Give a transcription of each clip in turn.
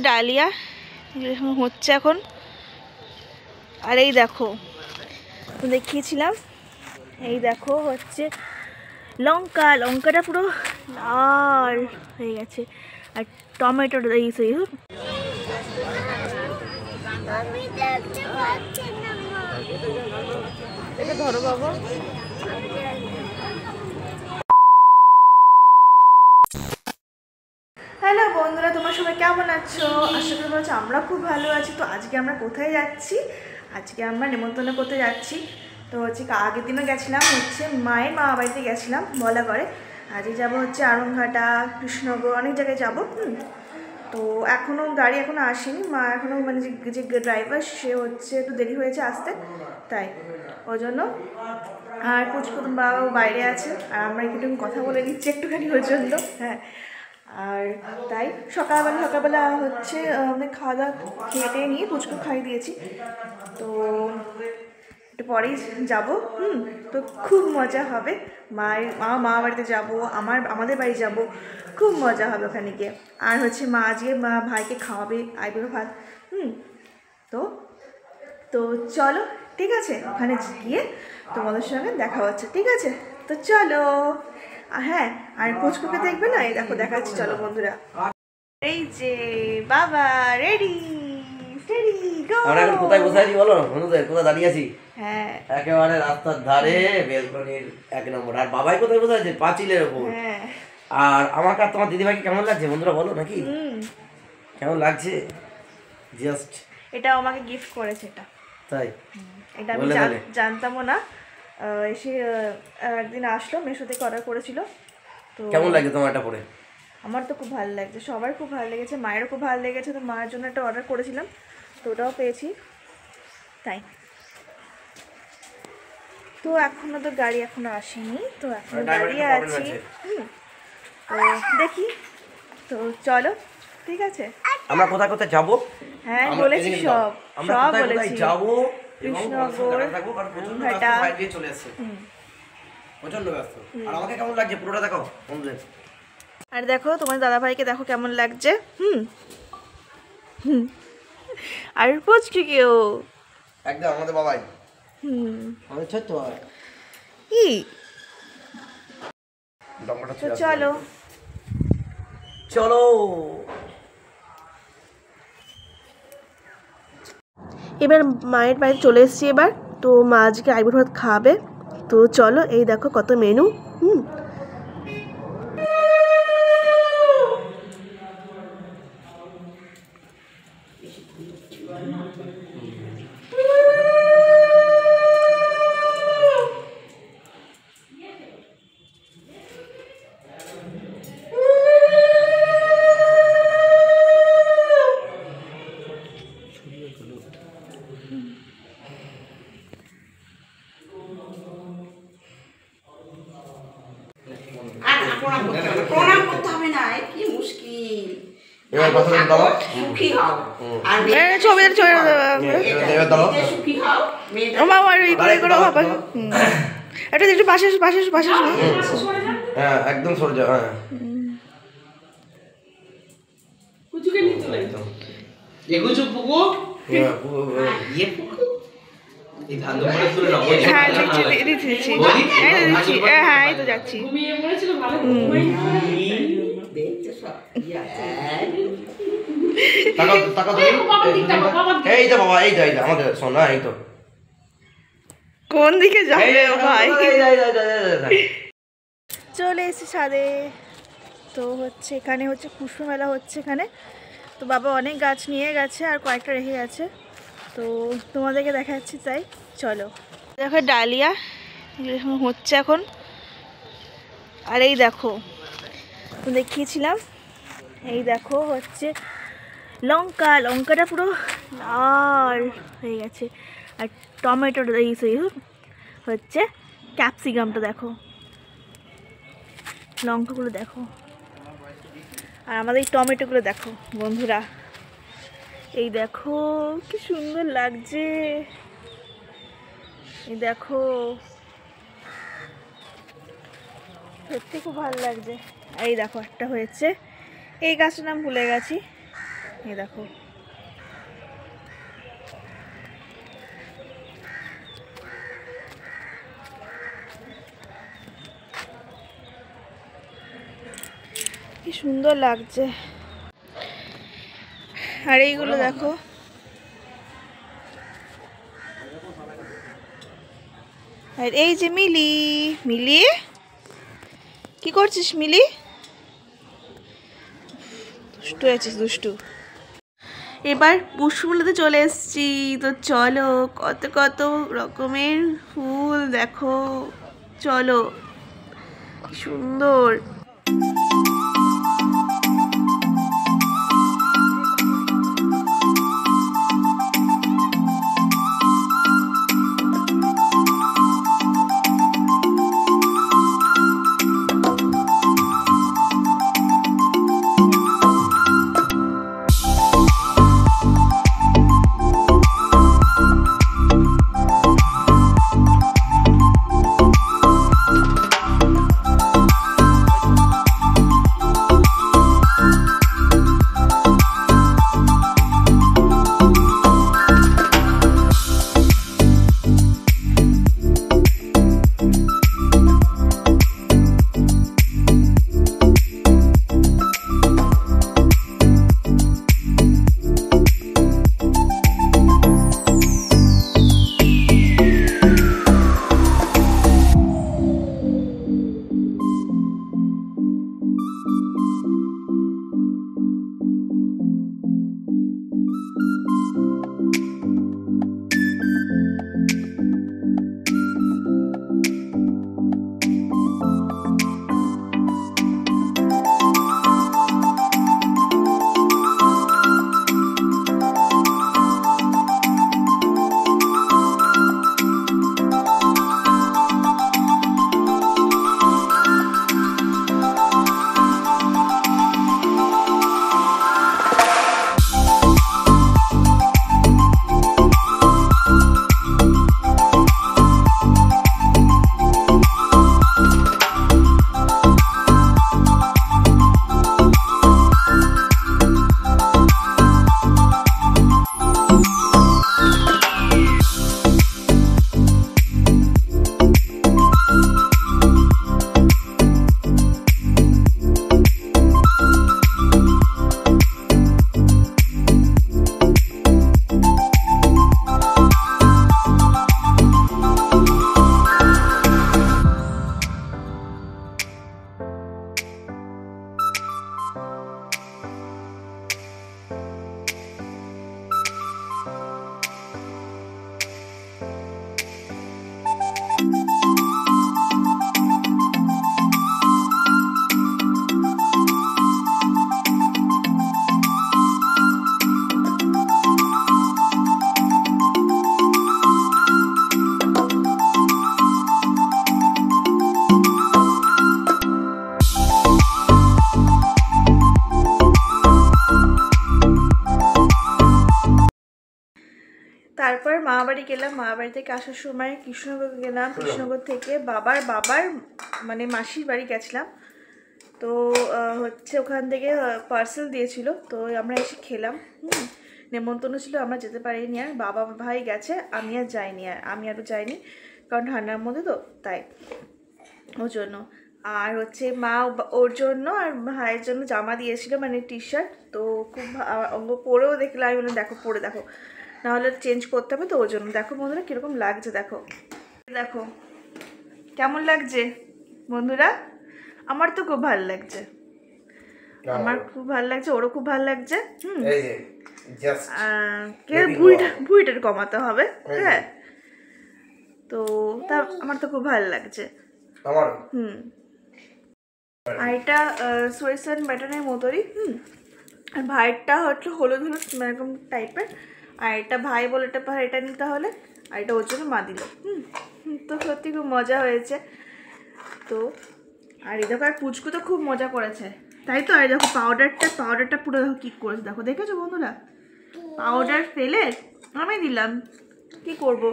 Dahlia হচ্ছে এখন। আর এই দেখো দেখিয়েছিলাম, এই দেখো হচ্ছে লঙ্কাটা পুরো লাল হয়ে গেছে। আর টমেটো এটা ধরো বাবা। হ্যালো বন্ধুরা, তোমার সবাই কেমন আছো? আশা করি বলছো আমরা খুব ভালো আছি। তো আজকে আমরা কোথায় যাচ্ছি? আজকে আমরা নেমন্তন্ন করতে যাচ্ছি। তো হচ্ছে আগের দিনও গেছিলাম, হচ্ছে মায়ের মামা বাড়িতে গেছিলাম বলা করে। আজকে যাবো হচ্ছে আরংঘাটা, কৃষ্ণনগর, অনেক জায়গায় যাবো। তো এখনও গাড়ি এখনও আসেনি, মা এখনও মানে যে ড্রাইভার সে হচ্ছে একটু দেরি হয়েছে আসতে, তাই ওই জন্য। আর পুচকুন বাবাও বাইরে আছে, আর আমরা একটু কথা বলে নিচ্ছি একটুখানি ওই জন্য। হ্যাঁ, আর তাই সকালবেলা হচ্ছে আমাদের খাওয়া দাওয়া খেয়ে নিয়ে পুচকু খাইয়ে দিয়েছি। তো একটু পরেই যাবো। তো খুব মজা হবে। মা বাড়িতে যাবো, আমাদের বাড়ি যাব, খুব মজা হবে ওখানে গিয়ে। আর হচ্ছে মা আজকে ভাইকে খাওয়াবে আইবুড়ো ভাত। তো তো চলো, ঠিক আছে, ওখানে গিয়ে তোমাদের সঙ্গে দেখা হচ্ছে, ঠিক আছে? তো চলো। হ্যাঁ, আর পুচকুকে দেখবে না, এই দেখো দেখাচ্ছি, চলো বন্ধুরা। এই যে বাবা রেডি। আমরা এখন কোথায় বসে আছি বলো বন্ধুদের? কোথায় দাঁড়িয়ে আছি? হ্যাঁ, একেবারে রাস্তার ধারে, বেলকনির 1 নম্বর। আর বাবাই কোথায় বসে আছে? পাঁচিলের ওপর। হ্যাঁ। আর আমাকে আর তোমার দিদিভাইকে কেমন লাগছে বন্ধুরা বলো নাকি? কেমন লাগছে? জাস্ট এটা আমাকে গিফট করেছে এটা। তাই? এটা আমি জানতামও না। এসে একদিন আসলো, মেশো থেকে অর্ডার করেছিল। তো কেমন লাগছে তোমার এটা পরে? আমার তো খুব ভালো লাগছে, সবার খুব ভালো লেগেছে, মায়েরও খুব ভালো লেগেছে। তো মায়ের জন্য একটা অর্ডার করেছিলাম, তো ওটাও পেয়েছি, তাই। তো এখনও তো গাড়ি এখনো আসেনি, তো এখন দাঁড়িয়ে আছি। তো দেখি, তো চলো, ঠিক আছে। আমরা কোথায় কোথায় যাবো? হ্যাঁ বলেছি, সব বলেছি। যাবো কৃষ্ণনগর, ঘাটা চলে আসছে, প্রচন্ড ব্যস্ত। আর আমাকে কেমন লাগছে পুরোটা দেখাও বন্ধুদের। আর দেখো তোমার দাদাভাইকে দেখো কেমন লাগছে। আর পুচকি কেউ একদম আমাদের বাবাই, আমাদের ছোট্ট বাবাই। তো চলো চলো। এবার মায়ের বাড়ি চলে এসেছি এবার। তো মা আজকে আইবুড়ো ভাত খাওয়াবে। তো চলো, এই দেখো কত মেনু। প্রণাম করতে হবে না, কি মুশকিল। এবার কথা দাও, সুখী হও। আর ছবি সুখী হও। একটু পাশে হ্যাঁ একদম সরে যাও। হ্যাঁ কুচুকে নিয়ে চলে একদম এগুচু পুকু ইয়ে পুকু এই ধান ধরে তুলে নাও। হ্যাঁ দিচ্ছি। হ্যাঁ এই তো যাচ্ছি। ঘুমিয়ে পড়েছিল, ভালো ঘুমাই দেখতে সব তাকাও এই তো বাবা, এই তো আমাদের সোনা, এই তো। কোন দিকে যাবে ভাই? চলে এসেছি ছাদে। তো হচ্ছে এখানে হচ্ছে পুষ্প মেলা হচ্ছে এখানে। তো বাবা অনেক গাছ নিয়ে গেছে, আর কয়েকটা রেখে গেছে। তো তোমাদেরকে দেখাচ্ছি, তাই চলো। দেখো ডালিয়া হচ্ছে এখন। আর এই দেখো দেখিয়েছিলাম, এই দেখো হচ্ছে লঙ্কাটা পুরো লাল হয়ে গেছে। আর টমেটো হচ্ছে ক্যাপসিকামটা দেখো, লঙ্কাগুলো দেখো, আর আমাদের এই টমেটোগুলো দেখো বন্ধুরা। এই দেখো কি সুন্দর লাগছে, এই দেখো, সত্যি খুব ভালো লাগছে। এই দেখো একটা হয়েছে, এই গাছটার নাম ভুলে গেছি, এই দেখো কি সুন্দর লাগছে। আর এইগুলো দেখো আর এই যে মিলি, মিলি কি করছিস মিলি? দুষ্টু আছিস দুষ্টু। এবার পুষ্পগুলোতে চলে এসেছি, তো চলো কত কত রকমের ফুল দেখো, চলো সুন্দর। তারপর মামা বাড়ি গেলাম, মামা বাড়ি থেকে আসার সময় কৃষ্ণনগর গেলাম, কৃষ্ণনগর থেকে বাবার মানে মাসির বাড়ি গেছিলাম। তো হচ্ছে ওখান থেকে পার্সেল দিয়েছিল, তো আমরা এসে খেলাম। নেমন্তন্ন ছিল, আমরা যেতে পারিনি আর, বাবা ভাই গেছে, আমি আর যাইনি, আমি আরও যাইনি কারণ ঠান্ডার মধ্যে তো তাই ওর জন্য। আর হচ্ছে মা ওর জন্য আর ভাইয়ের জন্য জামা দিয়েছিল, মানে টি শার্ট। তো খুব পরেও দেখলাম, আমি বললাম দেখো পরে দেখো, নাহলে চেঞ্জ করতে হবে, তো ওর জন্য। দেখো বন্ধুরা কীরকম লাগছে, দেখো দেখো কেমন লাগছে বন্ধুরা। আমার তো খুব ভালো লাগছে, আমার খুব ভালো লাগছে, ওরও খুব ভালো লাগছে। ভুঁড়িটা কমাতে হবে, হ্যাঁ। তো তা আমার তো খুব ভালো লাগছে। আর এটা সুইসান ব্যাটনের মতোই। আর ভাইয়েরটা হচ্ছে হলুদ হলুদ এরকম টাইপের, আর এটা ভাই বলে এটা নিতে হলে, আর এটা ওর জন্য মা দিল। তো সত্যি খুব মজা হয়েছে। তো আর এই দেখো, আর পুচকু তো খুব মজা করেছে, তাই তো। আর দেখো পাউডারটা পুরো দেখো কী করেছে, দেখো দেখেছো বন্ধুরা, পাউডার ফেলে আমি দিলাম, কি করব,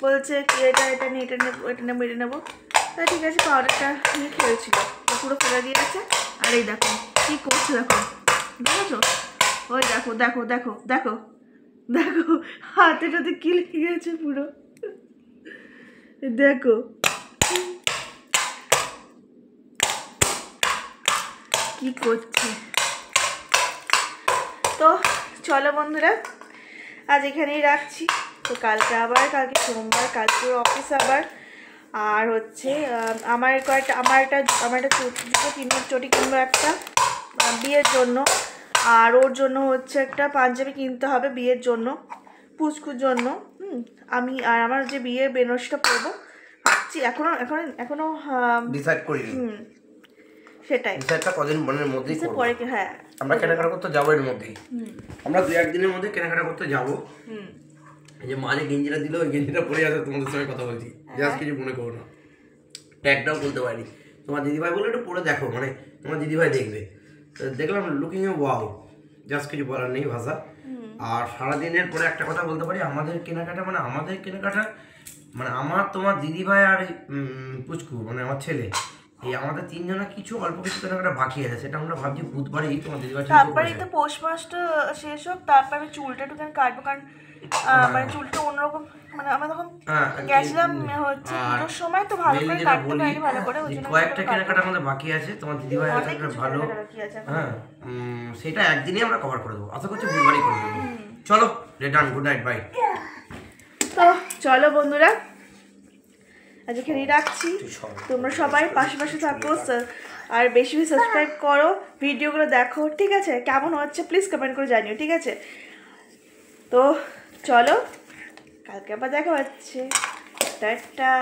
বলছে এটা নিয়ে এটা নেবো। তা ঠিক আছে, পাউডারটা নিয়ে খেয়েছিল, পুরো ফেলে দিয়েছে। আর এই দেখো কী করছে, দেখো দেখেছো ওই দেখো দেখো দেখো দেখো দেখো হাতেটাতে কি লেগে গেছে পুরো, দেখো কি করছে। তো চলো বন্ধুরা, আজ এখানেই রাখছি। তো কালকে সোমবার, কালকে অফিস আবার। আর হচ্ছে আমার একটা কিনবো, চটি কিনবো একটা বিয়ের জন্য। আর ওর জন্য হচ্ছে একটা পাঞ্জাবি কিনতে হবে বিয়ের জন্য, পুচকুর জন্য। আমার যে বিয়ের বেনারসিটা পরবো ভাবছি, এখনো ডিসাইড করিনি। সেটাই ডিসাইডটা কদিন মনের মধ্যেই করব। পরে হ্যাঁ আমরা কেনাকাটা করতে যাবো এর মধ্যেই। আমরা 2-1 দিনের মধ্যে কেনাকাটা করতে যাবো। এই যে মা যে গেঞ্জিটা দিল, ওই গেঞ্জিটা পরে আছে, তোমাদের সঙ্গে কথা বলছি, জাস্ট কিছু মনে করো না। ট্যাগটাও বলতে পারিনি। তোমার দিদিভাই বলে একটু পরে দেখো, মানে তোমার দিদিভাই দেখবে। দেখলাম লুকিং এ ওয়াও, জাস্ট কিছু বলার নেই ভাষা। আর সারাদিনের পরে একটা কথা বলতে পারি, আমাদের কেনাকাটা মানে আমার, তোমার দিদিভাই আর পুচকু মানে আমার ছেলে, এই আমাদের 3 জনের অল্প কিছু কেনাকাটা বাকি আছে। সেটা আমরা ভাবছি বুধবারই তোমার দিদিভাই। তারপরে তো পৌষ মাসটা শেষ হোক, তারপর আমি চুলটা একটু কাটবো, কারণ মানে চুলটা অন্যরকম, মানে আমরা তখন গেছিলাম হচ্ছে পুজোর সময়, তো ভালো করে কাটতে পারিনি ভালো করে, ওই জন্য কয়েকটা কেনাকাটা আমাদের বাকি আছে। তোমার দিদিভাই একটা ভালো, হ্যাঁ সেটা একদিনই আমরা কভার করে দেবো, আশা করছি বুধবারই করে দেবো। চলো রিটার্ন, গুড নাইট, বাই। তো চলো বন্ধুরা, আজ এখানেই রাখছি। তোমরা সবাই পাশে থাকো, আর বেশি সাবস্ক্রাইব করো, ভিডিওগুলো দেখো, ঠিক আছে? কেমন হচ্ছে প্লিজ কমেন্ট করে জানিও, ঠিক আছে? তো চলো, কালকে আবার দেখা হচ্ছে, টাটা।